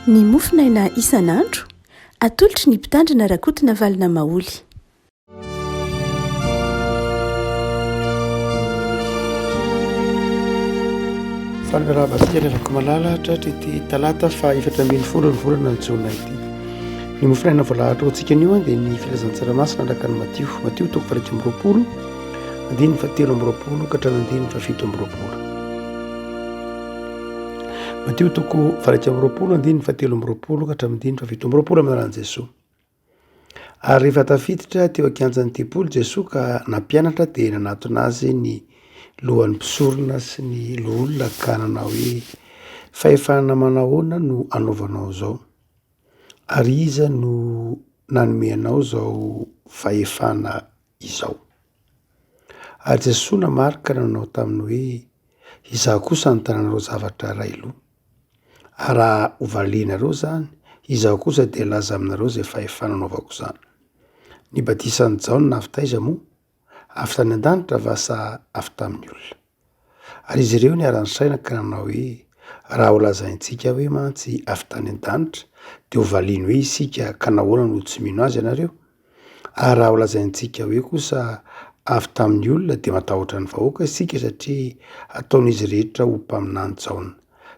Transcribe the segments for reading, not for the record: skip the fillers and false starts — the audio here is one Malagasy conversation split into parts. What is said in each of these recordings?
ny mofinaina isan'andro atolotry ny mpitandrina rakotina valina maoly. Fanarahabatsika revako malala tratra ity talata fa 4 ny volana ny jona ity. Ny mofinaina voalahatra antsika anio dia ny filazan-tsaramasina araka ny Matio toko 20 andiny fa 7 ka hatramin'ny fa 7 Matio toko 20 andiny fa 7 ka hatramin'ny fa 7 amin'aran'i Jesosy. Ary rehefa tafiditra teo ankianjan'ny tempoly Jesosy ka nampianatra dia nanatona azy ny lohan'ny mpisorona sy ny loholona ka nanao hoe fahefana manahoana no anaovanao zao, ary iza no nanome anao zao fahefana izao. Ary Jesosy namarika nanao taminy hoe izaho kosa nitananareo zavatra railoha, ary raha hovalianareo zany izaho kosa dia laza aminareo zay fahefana anaovako zany. Ny batisan'i Jaona avy taiza moa? Avy tany an-danitra va sa avy tamin'ny olona? Ary izy ireo ny ara-saina ka nanao hoe raha ho lazaintsika hoe mantsy avy tany an-danitra dia ho valiany hoe isika ka nahoana no tsy mino azy ianareo? Ary raha ho lazaintsika hoe kosa avy tamin'ny olona dia matahotra ny vahoaka isika satria ataon'izy rehetra ho mpaminany Jaona.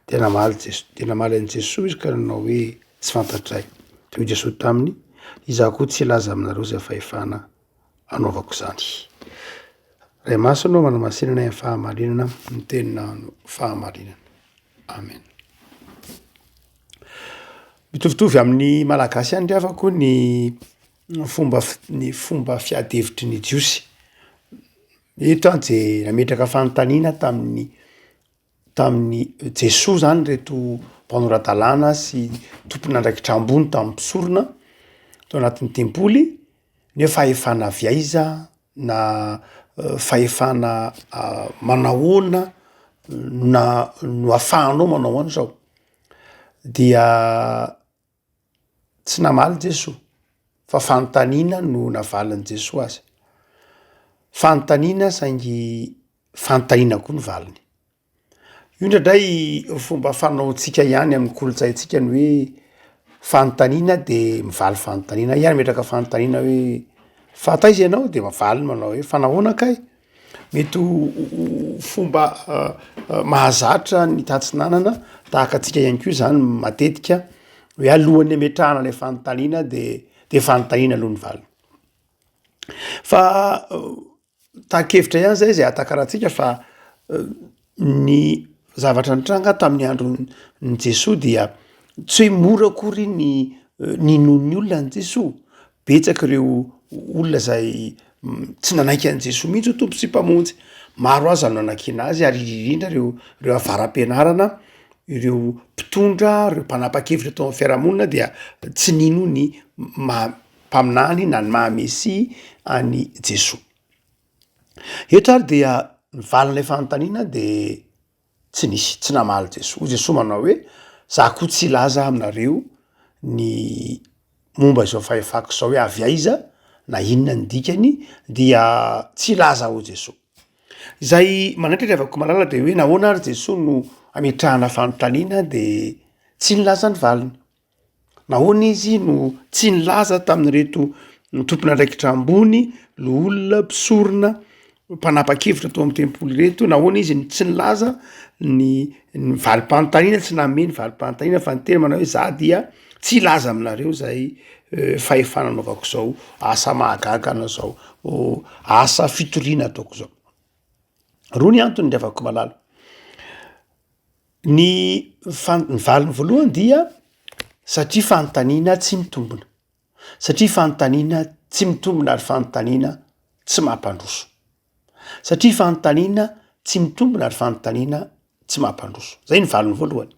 Dia namaly an'i Jesosy izy ka nanao hoe tsy fantatray. Dia Jesosy taminy izaho koa tsy laza aminareo zay fahefana anaovako zany. Ray maso anao manamasinana ny fahamarinana ny tenina fahamarinana. Amen. Mitovitovy amin'ny malagasy ihany havako ny fomba fiadevitry ny jiosy. Eto dia nametraka fanontaniana tamin'ny Jesosy zany reto mpanorata-dalàna sy tompon'andraikitra ambony tamin'ny mpisorona tao anatin'ny tempoly, ny hoe fahefana avy aiza na fahefana manahoana na no ahafahanao manao an'izao. Dia tsy namaly Jesosy fa fanontaniana no navaliny Jesosy azy. Fanontaniana saingy fanontaniana koa ny valiny. Io indraindray fomba fanaontsika ihany amin'ny kolontsaintsika ny hoe fanontaniana dia mivaly fanontaniana. Ihany metraka fanontaniana hoe fataiza ianao dia mavaly manao hoe fanahoana kay. Mety fomba mahazatra ny tatsinanana tahaka antsika ihany koa zany matetika hoe alohan'ny ametrahana ilay fanontaniana dia fanontaniana aloha ny valiny. Fa tahakevitra ihany zay atakarahantsika fa ny zavatra nitranga tamin'ny andron'ny Jesosy dia tsy hoe mora akory ny non'ny olona ny Jesosy. Betsaka ireo olona zay tsy nanaiky an'i Jesosy mihitsy ho tompo sy mpamonjy. Maro aza no nanakina azy ary indrindra ireo avaram-pianarana, ireo mpitondra, ireo mpanapa-kevitra tao amin'ny fiarahamonina dia tsy nino ny mpaminany na ny mahamesi any Jesosy. Eto ary dia nivalin'ilay fanontaniana dia tsy namaly Jesosy. Jesosy manao hoe za koa tsy laza aminareo ny momba izao fahefako izao hoe avy aiza na inona ny dikany dia tsy laza ho Jesosy. Izay manaitra revako malala dia hoe nahoana ary Jesosy no ametrahana fanontaniana dia tsy nilaza ny valiny. Nahoana izy no tsy nilaza tamin'ireto tompon'andraikitra ambony, loholona, mpisorona, mpanapa-kevitra tao amin'ny tempoly reto, nahoana izy tsy nilaza ny valim-panontaniana, tsy nanome ny valim-panontaniana fa niteny manao hoe za dia tsy laza aminareo zay fahefana anaovako zao, asa mahagaga na zao, asa fitoriana ataoko zao. Roa ny antony revako malala. Ny valiny voalohany dia satria fanontaniana tsy mitombona. Satria fanontaniana tsy mitombona ary fanontaniana tsy mampandroso. Satria fanontaniana tsy mitombona ary fanontaniana tsy mampandroso. Zay ny valiny voalohany.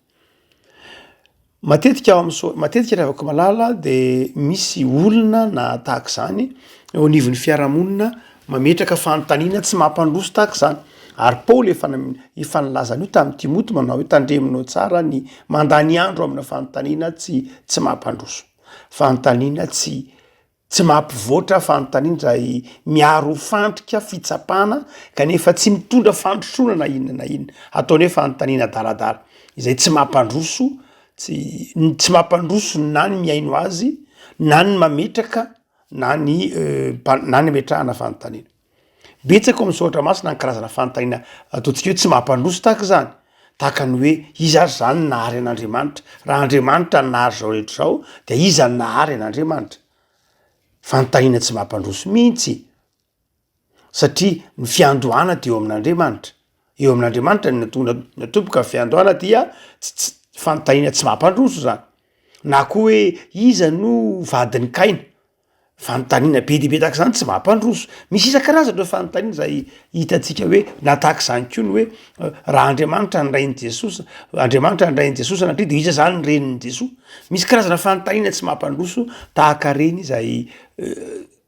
Matetika revako malala dia misy olona na tahaka izany eo anivon'ny fiarahamonina mametraka fanontaniana tsy mampandroso tahaka izany. Ary Paoly efa nilazany io tamin'ny Timoty manao hoe tandreminao tsara ny mandany andro amina fanontaniana tsy mampandroso. Fanontaniana tsy mampivoatra, fanontaniana zay miaro fandrika fitsapana kanefa tsy mitondra fandrosoana na inona na inona. Ataony hoe fanontaniana daladala. Izay tsy mampandroso, tsy mampandroso na ny miaino azy na ny mametraka na ny ametrahana fanontaniana. Betsaka amin'izao ohatra masina ny karazana fanontaniana ataontsika hoe tsy mampandroso tahaka zany, tahaka ny hoe iza ary zany nahary an'Andriamanitra, raha Andriamanitra ny nahary zao rehetra zao de iza ny nahary an'Andriamanitra. Fanontaniana tsy mampandroso mihitsy satria ny fiandohana de eo amin'Andriamanitra, eo amin'Andriamanitra natomboka fiandohana dia fanontaniana tsy mampandroso zany. Na koa hoe iza no vadin'ny Kaina, fanontaniana be deaibe tahaka zany tsy mampandroso. Misy isan-karazany reo fanontaniana zay hitantsika hoe natahaka zany koa ny hoe raha Andriamanitra ny rain'i Jesosy, Andriamanitra ny rain'i Jesosy anatria de iza zany ny renin'i Jesosy. Misy karazana fanontaniana tsy mampandroso tahaka reny zay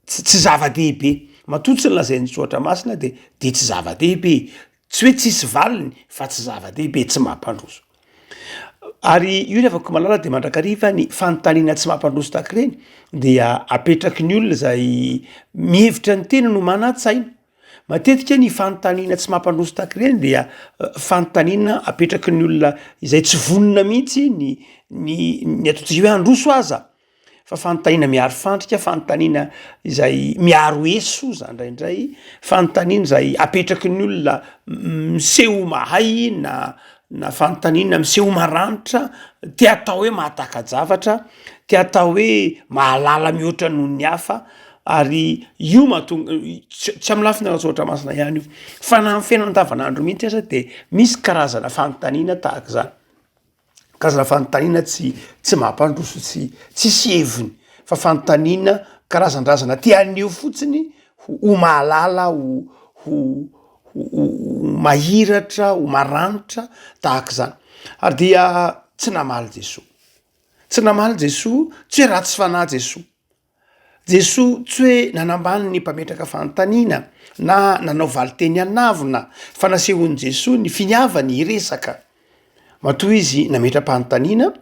tsy zava-dehibe. Matoa tsy nylazain'ny tsoatra masina de tsy zava-dehibe, tsy hoe tsisy valiny fa tsy zava-dehibe, tsy mampandroso. Ary io ny afaka malala de mandrakariva ny fanontaniana tsy mampandroso tahaka reny dia apetraky ny olona zay mihevitra ny tena no manan-tsaina. Matetika ny fanontaniana tsy mampandroso tahaka reny dia fanontaniana apetraky ny olona izay tsy vonona mihitsy ny ataontsika hoe androso aza. Fa fanontaniana miaro fandrika, fanontaniana izay miaro eso zany indraindray, fanontaniana zay apetraky ny olona miseho mahay na fanontaniana miseho maranitra, te atao hoe mahataka-javatra, te atao hoe mahalala mihoatra noho ny hafa. Ary io tsy amy lafiny ratsoatra masina ihany io fa na amin'ny fiainana andavanandro mihitsy aza de misy karazana fanontaniana tahaka zany. Karazana fanontaniana tsy mampandroso, tsy heviny fa fanontaniana karazan-drazana te aneo fotsiny ho mahalala, ho mahiratra, ho maranitra tahaka zany. Ary dia tsy namaly Jesoa, tsy namaly Jesoa, tsy hoe ratsy fanahy Jesoa. Jesoa tsy hoe nanambany ny mpametraka fanontaniana na nanao valiteny anavona, fa nasehon'i Jesoa ny finiavany hiresaka. Matoa izy nametra-panontaniana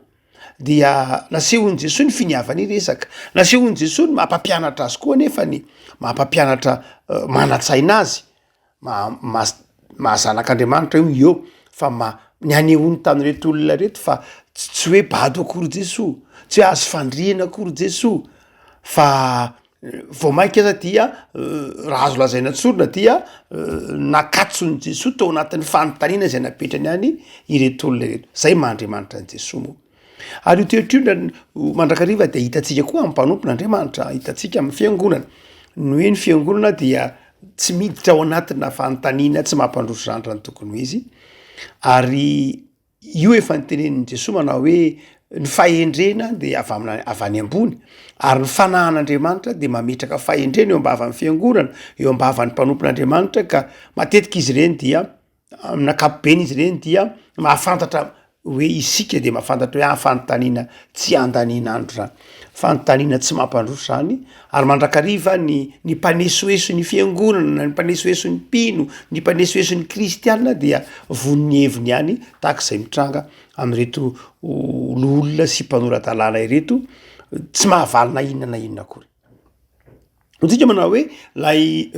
dia nasehon'i Jesoa ny finiavany hiresaka, nasehon'i Jesoa ny mampampianatra azy koa nefa ny mampampianatra manan-tsaina azy, mahazanak'Andriamanitra io fa ny anehony tamin'ireto olona reto fa tsy hoe bado akory Jesoa, tsy hoe azo fandriana akory Jesoa, fa vao mainka aza dia raha azo lazaina tsorona dia nakatson'i Jesoa tao anatin'ny fanontaniana zay napetrany any ireto olona reto. Zay mahandriamanitra ny Jesoa moa. Ary io teotrindra mandrakariva de hitantsika koa amin'ny mpanompon'Andriamanitra, hitantsika amin'ny fiangonana ny hoe ny fiangonana dia tsy miditra ao anatina fanontaniana tsy mampandroso zandra ny tokony ho izy. Ary io efa nytenenin'i Jesoa manao hoe ny fahendrena de avy any ambony, ary ny fanahan'Andriamanitra de mametraka fahendrena eo ambava ny fiangonana, eo ambavan'ny mpanompon'Andriamanitra, ka matetika izy ireny dia amin'ny ankapobeny izy ireny dia mahafantatra hoe isika de mahafantatra hoe fanontaniana tsy andaninandro zany, fanontaniana tsy mampandroso zany. Ary mandrakariva ny mpanesoeso ny fiangonana, ny mpanesoeso ny mpino, ny mpanesoeso ny kristianina dia von'ny heviny ihany tahak'izay mitranga am'ireto olona sy mpanoratan-dalàna ireto, tsy mahavalina inona na inona akory. Otsika manao hoe lay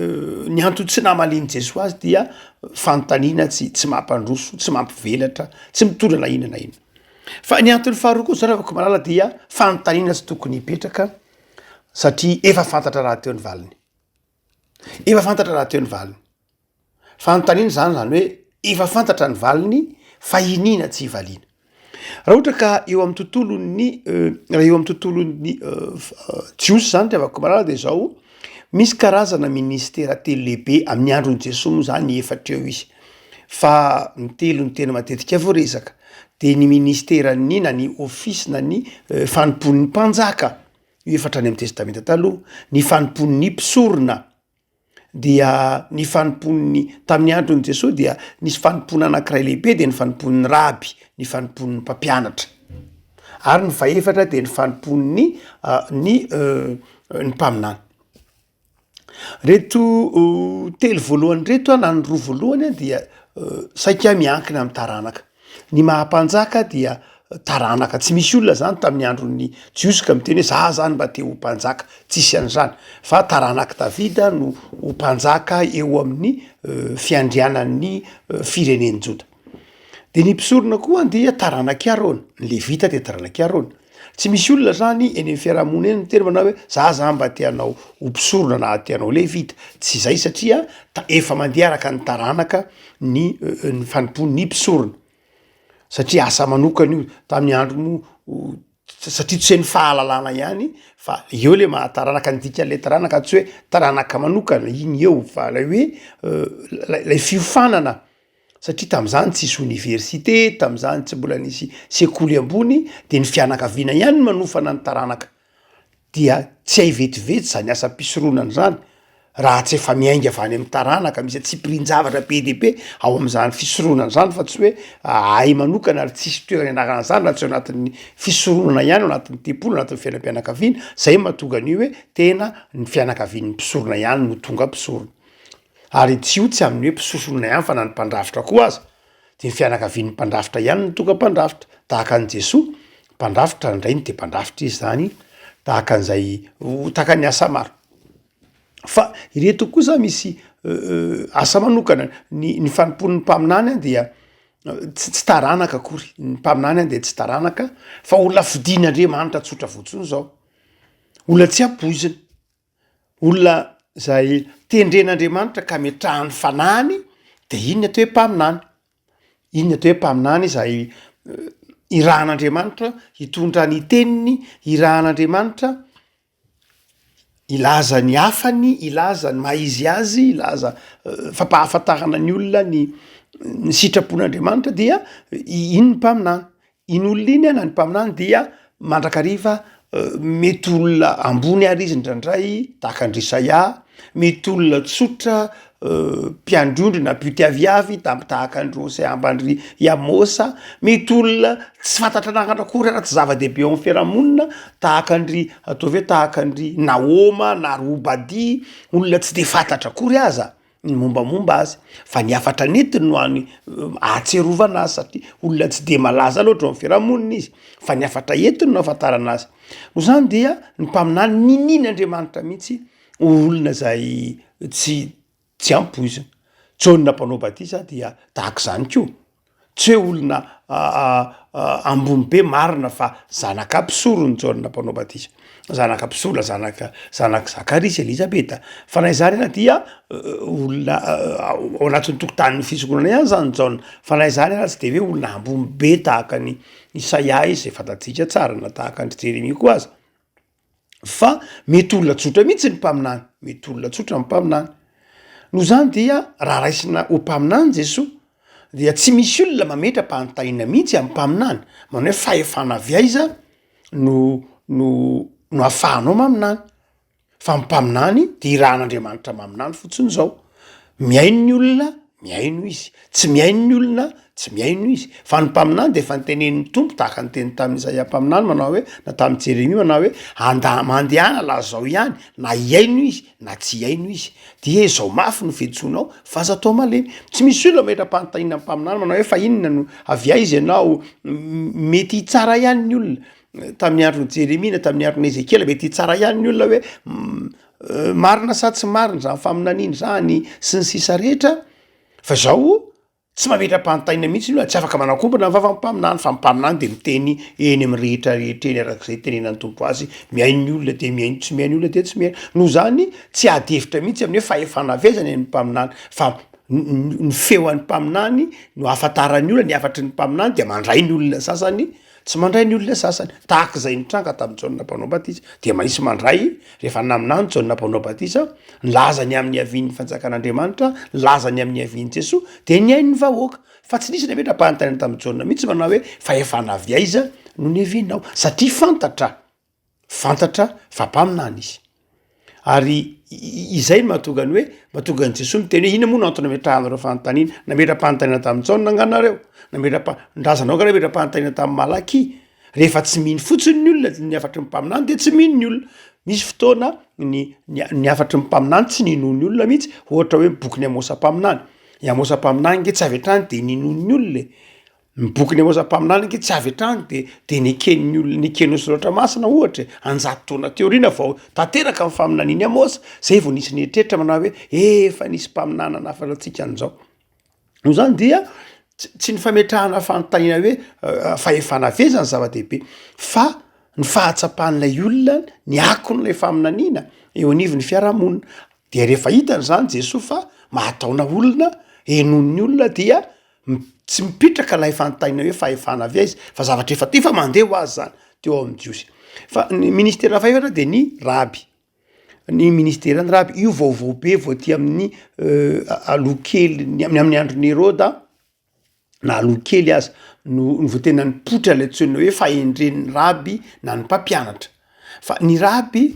ny antony tsy namaliany Jesoa azy dia fanontaniana tsy mampandroso, tsy mampivelatra, tsy mitondra na inona na inona. Fa ny antony faharoa koa zany afaka malala dia fanontaniana tsy tokony hipetraka satria efa fantatra raha teo ny valiny. Efa fantatra raha teo ny valiny. Fanontaniana zany hoe efa fantatra ny valiny fa inina tsy hivaliana. Raha ohatra ka eo amin'ny tontolon'ny jiosy zany de afaka malala de zao, misy karazana ministera telo lehibe amin'ny andron'i Jesoa moa zany efatra eo izy, fa ny telo ny tena matetika avao resaka. De ny ministeran'ny na ny ofisy na ny fanompon'ny mpanjaka, io efatra any amin'ny testamenta taloha, ny fanompon'ny mpisorona, dia ny fanompon'ny tamin'ny andron'i Jesoa dia nisy fanompona anankiray lehibe de ny fanompon'ny raby, ny fanompon'ny mpampianatra. Ary ny faefatra de ny fanompon'ny ny mpaminany. Reto telo voalohany reto na ny roa voalohany dia saika miankina amin'ny taranaka. Ny mahampanjaka dia taranaka, tsy misy olona zany tamin'ny andron'ny jiosy ka miteny hoe za zany mba te ho mpanjaka, tsisy an'izany, fa taranaka Davida no ho mpanjaka eo amin'ny fiandrianan'ny fireneny Joda. de ny mpisorona koa dia taranaky arona le vita de taranaky arona tsy misy olona zany eny amin'ny fiarahamony eny miteny manao hoe za mba tianao ho mpisorona na tianao le vita tsy zay satria efa mandeha araka ny taranaka ny fanompony mpisorona satria asa manokana io tamin'ny andro mo satria tsy hoe ny fahalalana ihany fa eo le mahataranaka ndika le taranaka tsy hoe taranaka manokana iny eo fa lay hoe lay fiofanana satria tam'zany tsisy université tam'zany tsy mbola nisy sekoly ambony de ny fianakaviana ihany manofana ny taranaka dia tsy hay vetivety zany asa mpisoronana zany raha tsy efa miainga avy any amin'ny taranaka misy tsy pirin-javatra be de be ao am'zany fisoronana zany fa tsy hoe ay manokana ary tsisy toerana ianarana zany raha tsy ao anatin'ny fisoronana ihany ao anatin'ny tempolo anatin'ny fiainam-pianakaviana zay mahatonga an'io hoe tena ny fianakavian'ny mpisorona ihany no tonga mpisorona ary tsy io tsy amin'ny hoe mpisosorona ihany fa na ny mpandrafitra koa aza de ny fianakavian'ny mpandrafitra ihany no tonga mpandrafitra tahaka an' Jesoa mpandrafitra ndrainy de mpandrafitra izy zany tahaka an'zay tahaka ny asa maro fa ireto kosa misy asa manokana ny fanompon'ny mpaminany a dia tsy taranaka akory ny mpaminany a de tsy taranaka fa olona fidian'Andriamanitra tsotra fotsiny zao olona tsy ampoizina olona zay tendren'Andriamanitra ka metrahany fanahiny de iny atao hoe mpaminany iny atao hoe mpaminany zay irahan'Andriamanitra hitondra ny teniny irahan'Andriamanitra ilaza ny hafany ilaza ny maizy azy ilaza fampahafantarana ny olona ny sitrapon'Andriamanitra dia iny ny mpaminany iny olona iny na ny mpaminany dia mandrakariva mety olona ambony ary izy ndraindray tahaka andry Isaia mety olona tsotra mpiandrondry na mpitiaviavy tahaka andro Hosea ambandry Amosa mety olona tsy fantatra anarana akory raha tsy zava-dehibe ao amin'ny fiarahamonina tahaka andry ataovy hoe tahaka andry Naoma na ry Obady olona tsy de fantatra akory aza ny mombamomba azy fa ny afatra netiny no any ahatserovana azy satria olona tsy de malaza loatra ao amin'ny fiarahamonina izy fa ny afatra entiny no afantarana azy no zany dia ny mpaminany ninin'Andriamanitra mihitsy olona zay tsy ampoizina Jaona mpanao batisa dia tahaka zany koa tsy hoe olona ambony be marina fa zanaka mpisorony Jaona mpanao batisa zanaka mpisorona zanaka Zakaria sy Elizabeta fa na izany ana dia olona ao anatin'ny tokotanin'ny fisoronana ihany zany Jaona fa na izany ana tsy de hoe olona ambony be tahaka ny Isaia izy zay fantatsika tsara na tahaka andry Jeremia koa aza fa mety olona tsotra mihitsy ny mpaminany mety olona tsotra ny mpaminany no zany dia raha raisina ho mpaminany Jesoa dia tsy misy olona mametra-panontaniana mihitsy amin'ny mpaminany manao hoe fahefana avy aiza no ahafahanao maminany fa mpaminany de irahan'Andriamanitra maminany fotsiny zao miaino ny olona miaino izy tsy miaino ny olona tsy miaino izy fa ny mpaminany de efa nytenen'ny tompo tahaka ny teny tamin'ny Isaia mpaminany manao hoe na tamin'ny Jeremia manao hoe mandehana lazao ihany na iaino izy na tsy iaino izy de zao mafy no fiantsonao fa aza atao malemy tsy misy olona metra-panontaniana amin'ny mpaminany manao hoe fa inona no avy aiza ianao mety tsara ihany ny olona tamin'ny andron'ny Jeremia na tamin'ny andron'ny Ezekiela mety tsara ihany ny olona hoe marina sa tsy marina zany faminaniana zany sy ny sisa rehetra fa zao tsy mametra-panontaniana mihitsy io tsy afaka manakombana ny vava-mpaminany fa mpaminany de miteny eny amin'ny rehetra eny arak'izay tenenan'ny tompo azy miaino ny olona de miaino tsy miaino olona de tsy miaino no zany tsy adevitra mihitsy amin'ny hoe fahefana avezana ny mpaminany fa ny feoan'ny mpaminany no ahafantarany olona ny afatry ny mpaminany de mandray ny olona sasany tsy mandray ny olona sasany tahaka izay ny tranga tamin'ny Jaona mpanao batisa de manisy mandray rehefa naminany Jaona mpanao batisa nilazany amin'ny avian'ny fanjakan'Andriamanitra nilazany amin'ny avian'i Jesoa de niaino ny vahoaka fa tsy nisy nametra-panontaniana tamin'ny Jaona mihitsy manao hoe fahefana avy aiza no ny avianao satria fantatra fa mpaminany izy ary izay no mahatonga ny hoe mahatonga ny Jesoa miteny hoe ina moa no antony nametrahanareo fanontaniana nametra-panontaniana tamin'ny Jaona anganareo ndrazanao nga nametra-panontaniana tamin'ny Malaki rehefa tsy mino fotsiny ny olona ny afatry ny mpaminany de tsy mino ny olona misy fotoana ny afatry ny mpaminany tsy ninony olona mihitsy ohatra hoe bokyny Amosa-paminany i Amosa-paminany nge tsy avy hatrany de ninony olona bokyny Amosa-paminany nge tsy avy hatrany de neken'ny olona nekeno soratra masina ohatra anjato taona teoriana vao tanteraka amin'ny faminaniny Amosa zay vao nisy nietreritra manao hoe efa nisy mpaminana nafaratsika an'izao no zany dia tsy ny fametrahana fanontaniana hoe fahefana vezany zava-dehibe fa ny fahatsapahan'ilay olona ny akon'ilay faminaniana eo anivo ny fiarahamonina de rehefa hitany zany Jesosy fa mahataona olona enon'ny olona dia tsy mipitraka lay fanontaniana hoe fahefana avy aizy fa zavatra efa tefa mandeha ho azy zany teo amin'ny jiosy fa ny ministera fahefana de ny raby ny ministerany raby io vaovao be vao ty amin'ny alokely amin'ny androny Herôda na alokely azy no vo tena nipotra le tsoina hoe fahendren'ny raby na ny mpampianatra fa ny raby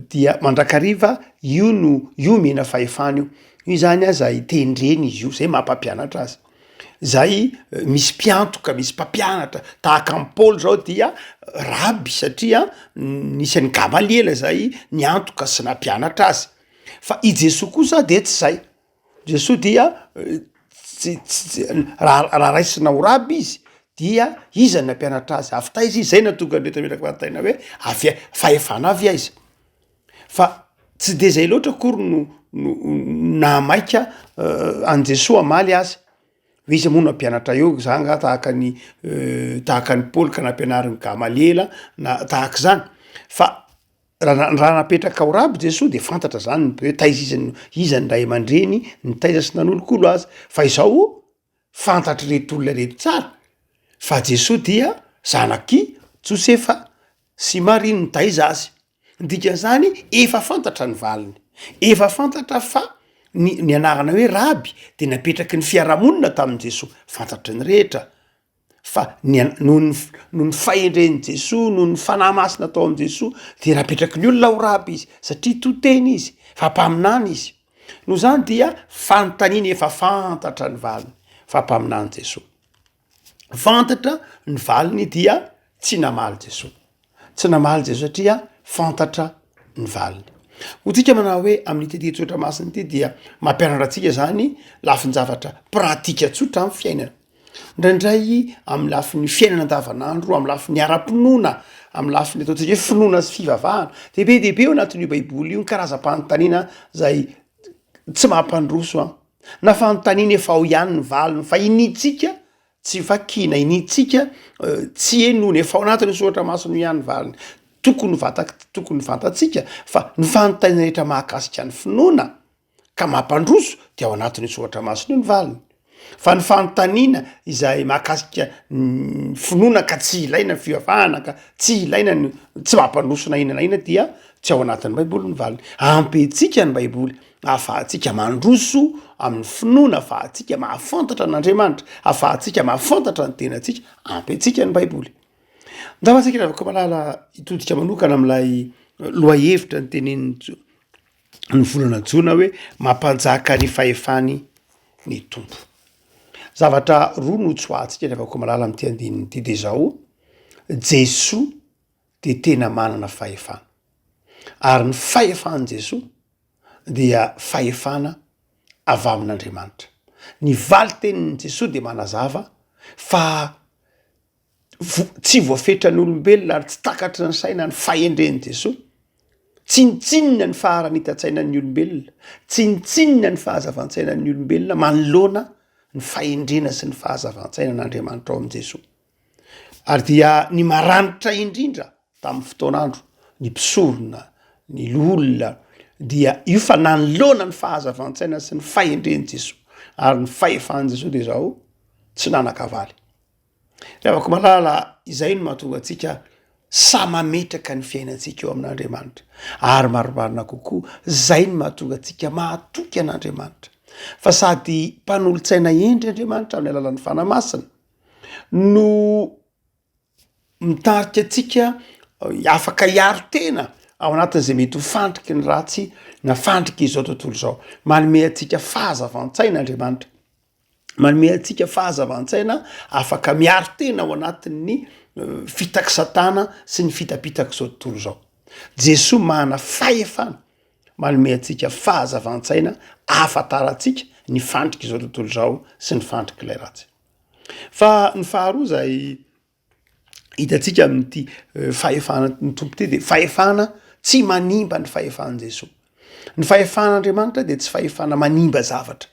dia mandrakariva io mena fahefana io zany aza itendreny izy io zay mampampianatra azy zay misy mpiantoka misy mpampianatra tahaka am Paoly zao dia raby satria nisan'ny Gamaliela zay niantoka sy nampianatra azy fa i Jesosy kosa de tsy zay Jesosy dia raha raisina ho raby izy dia iza ny nampianatra azy afta izy zay natonga ny retametaky fanontaniana hoe fahefana avy aiza fa tsy de zay loatra akory no namaika an Jesosy amaly azy hoe izy moa no ampianatra eo zanga tahaka ny Paoly ka nampianariny Gamaliela na tahaka zany fa raha napetraka ao raby Jesosy de fantatra zany hoe taiza iza ny ray aman-dreny ny taiza sy nan'olokolo azy fa izao fantatry reto olona reto tsara fa Jesosy dia zanaky Josefa sy Maria ny taiza azy dikan'izany efa fantatra ny valiny efa fantatra fa ny anarana hoe raby de napetraky ny fiarahamonina tamin'i Jesosy fantatry ny rehetra fa noho ny fahendren'i Jesosy noho ny fanahy masina tao am' Jesosy de napetraky ny olona ho raby izy satria toteny izy fa mpaminany izy noho zany dia fanontaniana efa fantatra ny valiny fa mpaminany Jesosy fantatra ny valiny dia tsy namaly Jesosy satria fantatra ny valiny ho tsika manao hoe amin'ny tety tsotra masiny ty dia mampianatra atsika zany lafiny zavatra pratika tsotra amin'ny fiainana ndraindray amin'ny lafiny fiainana andavanandro amin'ny lafiny ara-pinoana amin'ny lafiny ataontsika hoe finoana sy fivavahana dehibe eo anatin'io baiboly io ny karazam-panontaniana zay tsy mampandroso na fanontaniana efa ao ihany ny valiny fa initsika tsy vakina initsika tsy enony efa ao anatin'ny soratra masiny ihany valiny tokony fantatsika fa ny fanontaniana rehetra mahakasika ny finoana ka mampandroso de ao anatin'ny soratra masiny io ny valiny fa ny fanontaniana izay mahakasika finoana ka tsy ilaina ny fivavahana ka tsy ilaina tsy mampandrosona inana dia tsy ao anatin'ny baiboly ny valiny ampetsika ny baiboly ahafahantsika mandroso amin'ny finoana ahafahantsika mahafantatra n'Andriamanitra ahafahantsika mahafantatra ny tenatsika ampetsika ny baiboly ndavantsika ravaka malala itodika manokana am'lay loha hevitra ny teneny ny volana jona hoe mampanjaka ny fahefany ny tompo zavatra roa no tsoatsika ravaka malala am'ty andininy ty de zao Jesosy de tena manana fahefana ary ny fahefan'i Jesosy dia fahefana avy amin'Andriamanitra ny valy tenin'ny Jesosy de manazava fa tsy voafetrany olombelona ary tsy takatry ny saina ny fahendren'i Jesosy tsy nitsinina ny faharanita-tsainan'ny olombelona tsy nitsinina ny fahazavan-tsainan'ny olombelona manoloana ny fahendrena sy ny fahazavan-tsainan'Andriamanitra ao am' Jesosy ary dia ny maranitra indrindra tamin'ny fotoanandro ny mpisorona ny olona dia io fa nanoloana ny fahazavan-tsaina sy ny fahendren'i Jesosy ary ny fahefan'i Jesosy de zao tsy nanakavaly ravako malala izay no mahatonga atsika sa mametraka ny fiainantsika eo amin'Andriamanitra ary maromarina kokoa zay no mahatonga atsika mahatoky an'Andriamanitra fa sady mpanolotsaina endry Andriamanitra amin'ny alalan'ny fanamasina no mitarika atsika afaka hiaro tena ao anatin'izay mety ho fandriky ny ratsy na fandriky izao tontolo zao manome atsika fahazavan-tsaina Andriamanitra manome atsika fahazavan-tsaina afaka miaro tena ao anatin'ny fitaky satana sy ny fitapitaky zao tontolo zao Jesosy mana fahefana manome atsika fahazavan-tsaina afataratsika ny fandriky izao tontolo zao sy ny fandriky ilay ratsy fa ny faharoa zay hitatsika amin'ity fahefana ny tompo ty de fahefana tsy manimba ny fahefan'i Jesosy ny fahefan'Andriamanitra de tsy fahefana manimba zavatra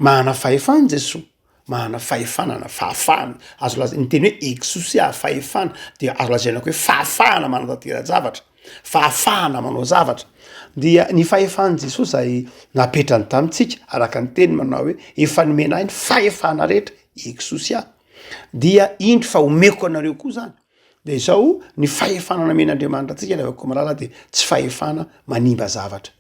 mana fahefana Jesosy mahana fahefanana fahafahana azo ny teny hoe exousia fahefana de azo lazaina ko hoe fahafahana manatantera-javatra fahafahana manao zavatra dia ny fahefan'i Jesosy zay napetrany tamitsika araka ny teny manao hoe efa nomena ny fahefana rehetra exousia dia indry fa omeko anareo koa zany de izao ny fahefana namen'Andriamanitra atsika lavako malala de tsy fahefana manimba zavatra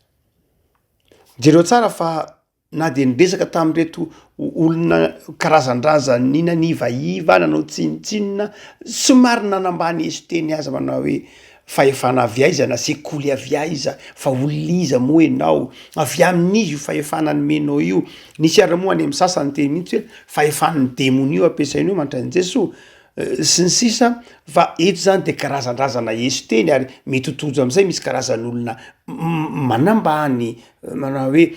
jereo tsara fa na de niresaka tam'reto olona karazan-drazany nanivaiva nanao tsinitsinina somary nanambany ezo teny aza manao hoe fahefana avy aiza na sekoly avy aiza fa olona moa enao avy amin'izy io fahefana nomenao io nisy ara moa any amin'ny sasany teny mihitsy hoe fahefanany demonio ampiasainao mantrany Jesosy sy ny sisa fa eto zany de karazan-drazana ezo teny ary mety hotojo am'izay misy karazan'olona manambany manao hoe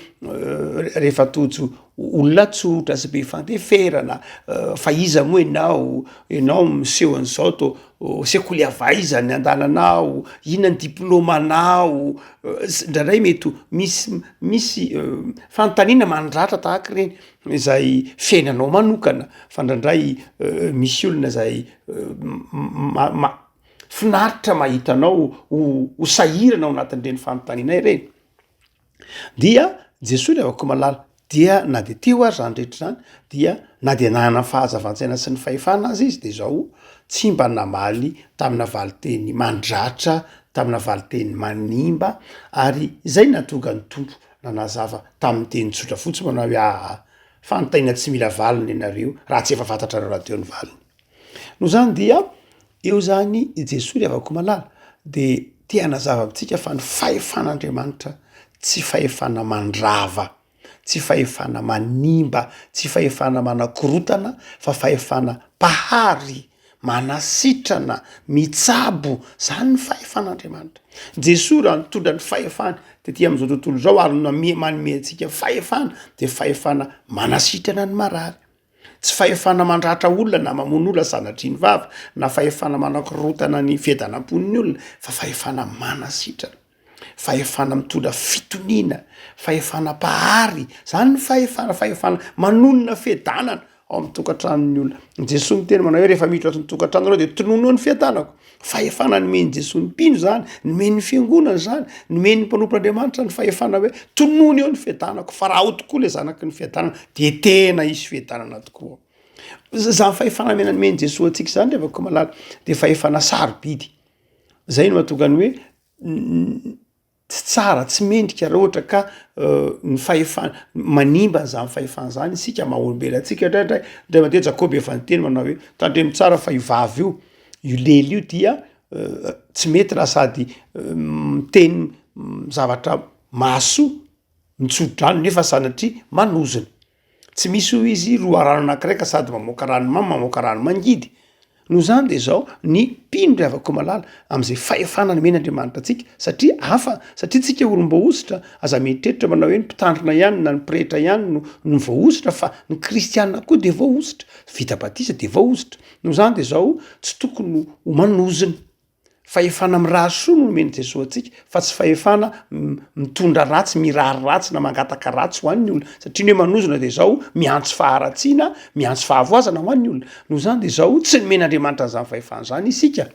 rehefa tojo olona tsotra sy be fanteferana fa iza moa enao miseho an'izao to sekoly avaiza ny andananao inona ny diplomanao ndraindray mety misy fanontaniana mandratra tahaka reny izay fiainanao manokana fa ndraindray misy olona zay finaritra mahitanao ho sahirana ao anatin'ireny fanontaniana ireny dia Jesosy lavako malala dia na de teo ary zany rehetra zany dia na de nanana fahazavan-tsaina sy ny fahefana azy izy de zao tsy mba namaly tamina valiteny mandratra tamina valiteny manimba ary zay natonga ny tompo nanazava tamin'ny teny tsotra fotsy manao hoe fanontaniana tsy mila valiny ianareo raha tsy efa fantatrareo raha teo ny valiny no zany dia eo zany Jesosy lavako malala de tia nazava amitsika fa ny fahefan'Andriamanitra tsy fahefana mandrava tsy fahefana manimba tsy fahefana manakorotana fa fahefana pahary manasitrana mitsabo zany ny fahefan'Andriamanitra Jesosy raha nitondra ny fahefana tetỳ am'izao tontolo zao ary manome antsika fahefana de fahefana manasitrana ny marary tsy fahefana mandratra olona na mamono olona sanatry ny vava na fahefana manakorotana ny fiadanam-pon'ny olona fa fahefana manasitrana fahefana mitondra fitoniana fahefana pahary zany ny fahefana manonona fiadanana ao amin'ny tokantranon'ny olona Jesosy miteny manao hoe rehefa miditra ny tokantrano reo de tonono ny fiadanako fahefana nomeny Jesosy ny mpino zany nomeny ny fiangonana zany nomeny ny mpanompon'Andriamanitra ny fahefana hoe tonono eo ny fiadanako fa raha ho tokoa le zanaky ny fiadanana de tena isy fiadanana tokoa zany fahefana nomeny Jesosy atsika zany revako malala de fahefana sarobidy zay no mahatonga ny hoe tsy tsara tsy mendrika raha ohatra ka ny fahefana manimba zany fahefana zany isika maha-olombelo atsika ndray mandeha Jakoby efa niteny manao hoe tandremo tsara fa ivavy io lely io dia tsy mety raha sady miteny zavatra mahasoa mitsodrano nefa sanatria manozona tsy misy ho izy roa rano anakiraika sady mamoaka rano mamy mamoaka rano mangidy no zany de zao ny mpino ry avako malala am'izay fahefana nomen'Andriamanitra atsika satria satria tsika olom-boaositra aza mieritreritra manao hoe ny mpitandrina ihany na ny pretra ihany no voaositra fa ny kristianina koa de voaositra vita batisa de voaositra no zany de zao tsy tokony ho manozina fahefana mirahasoa no nomeny Jesosy atsika fa tsy fahefana mitondra ratsy mirary ratsy na mangataka ratsy ho an'ny olona satria ny hoe manozona de zao miantso faharatsiana miantso fahavoazana ho an'ny olona no zany de zao tsy nomen'Andriamanitra zany fahefana zany isika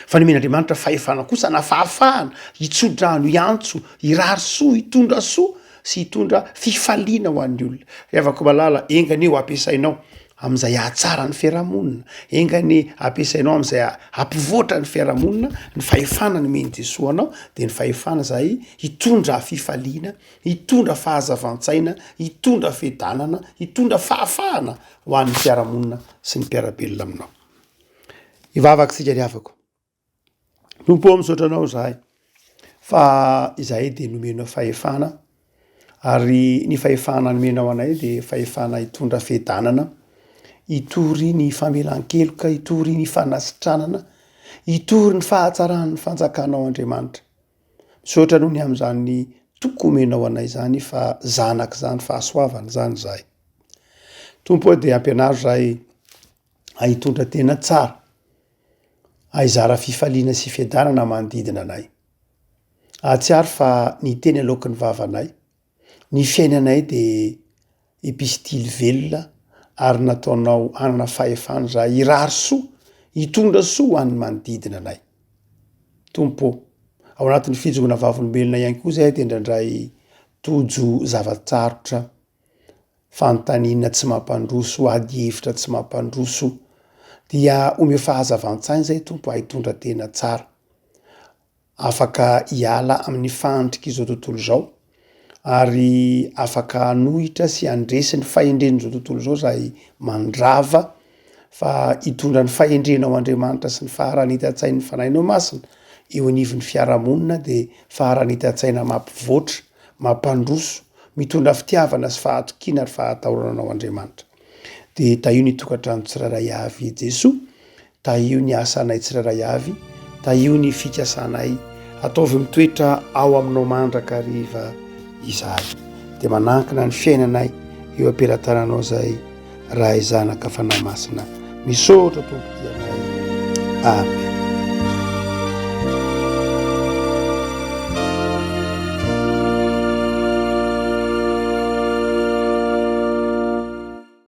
fa nomen'Andriamanitra fahefana kosa na fahafahana hitsodrano hiantso hirary soa hitondra soa sy hitondra fifaliana ho an'ny olona rehavako malala engany eo ampiasainao am'izay ahatsara ny fiarahamonina engany ampiasainao am'izay ampivoatra ny fiarahamonina ny fahefana nomeny Jesosy anao de ny fahefana zay hitondra fifaliana hitondra fahazavan-tsaina hitondra fiadanana hitondra fahafahana ho an'ny fiarahamonina sy ny mpiarabelona aminao ivavaka sika ry havako tompo misaotra anao zahay fa izahay de nomenao fahefana ary ny fahefana nomenao anay de fahefana hitondra fiadanana hitory ny famelan-keloka hitory ny fanasitranana hitory ny fahatsaran'ny fanjakanao Andriamanitra misaotra noho ny am'zany toko omenao anay zany fa zanak' zany fahasoavana zany zahay tompo de ampianaro zahay ahitondra tena tsara ahizara fifaliana sy fiadanana manodidina anay ahatsiaro fa ny teny alohan'ny vavanay ny fiainanay de epistily velona ary nataonao anana fahefany za irary soa hitondra soa an'ny manodidina anay tompo ao anatin'ny fijogona vavolombelona ihany koa zay de ndraindray tojo zavatsarotra fantanina tsy mampandroso ady hevitra tsy mampandroso dia ome fahazavan-tsainy zay tompo ahitondra tena tsara afaka hiala amin'ny fandrika izao tontolo zao ary afaka anohitra sy andresy ny fahendren'izao tontolo zao zay mandrava fa hitondra ny fahendrenao Andriamanitra sy ny faharanita-tsain'ny fanahinao masina eo anivon'ny fiarahamonina de faharanita-tsaina mampivoatra mampandroso mitondra fitiavana sy fahatokiana ary fahatahoranao Andriamanitra de taio ny tokantrano tsiraray avy Jesoa taio ny asanay tsiraray avy taio ny fikasanay ataovy mitoetra ao aminao mandraka riva izahay de manankina ny fiainanay eo ampelantananao zay raha izanaka fanahy masina misaotra tompo dianay amen.